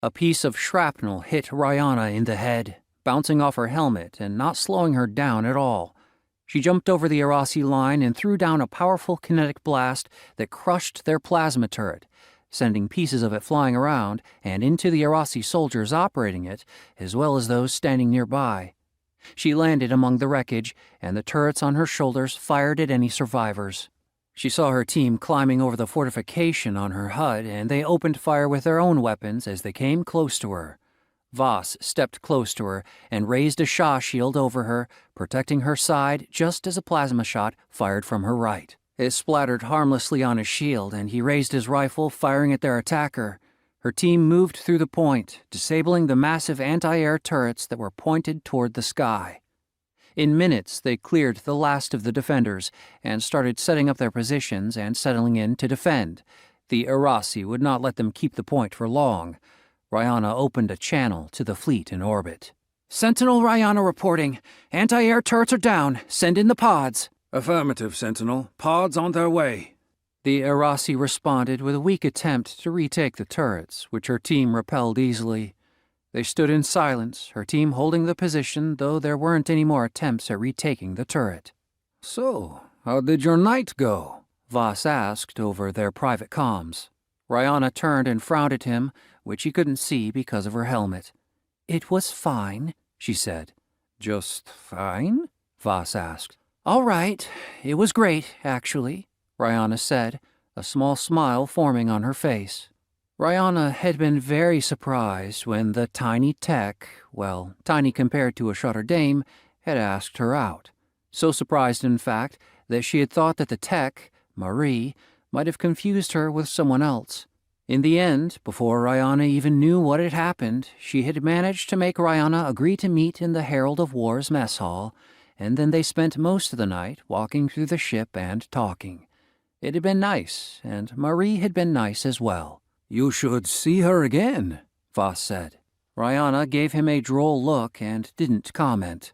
A piece of shrapnel hit Rihanna in the head, bouncing off her helmet and not slowing her down at all. She jumped over the Erasi line and threw down a powerful kinetic blast that crushed their plasma turret, sending pieces of it flying around and into the Erasi soldiers operating it, as well as those standing nearby. She landed among the wreckage, and the turrets on her shoulders fired at any survivors. She saw her team climbing over the fortification on her HUD, and they opened fire with their own weapons as they came close to her. Voss stepped close to her and raised a Shah shield over her, protecting her side just as a plasma shot fired from her right. It splattered harmlessly on his shield, and he raised his rifle, firing at their attacker. Her team moved through the point, disabling the massive anti-air turrets that were pointed toward the sky. In minutes, they cleared the last of the defenders and started setting up their positions and settling in to defend. The Erasi would not let them keep the point for long. Rihanna opened a channel to the fleet in orbit. "Sentinel Rihanna reporting. Anti-air turrets are down. Send in the pods." "Affirmative, Sentinel. Pods on their way." The Erasi responded with a weak attempt to retake the turrets, which her team repelled easily. They stood in silence, her team holding the position, though there weren't any more attempts at retaking the turret. "So, how did your night go?" Voss asked over their private comms. Rihanna turned and frowned at him, which he couldn't see because of her helmet. "It was fine," she said. "Just fine?" Voss asked. "All right. It was great, actually," Rihanna said, a small smile forming on her face. Rihanna had been very surprised when the tiny tech, well, tiny compared to a Shara Daim, had asked her out. So surprised, in fact, that she had thought that the tech, Marie, might have confused her with someone else. In the end, before Rihanna even knew what had happened, she had managed to make Rihanna agree to meet in the Herald of War's mess hall, and then they spent most of the night walking through the ship and talking. It had been nice, and Marie had been nice as well. "You should see her again," Voss said. Rihanna gave him a droll look and didn't comment.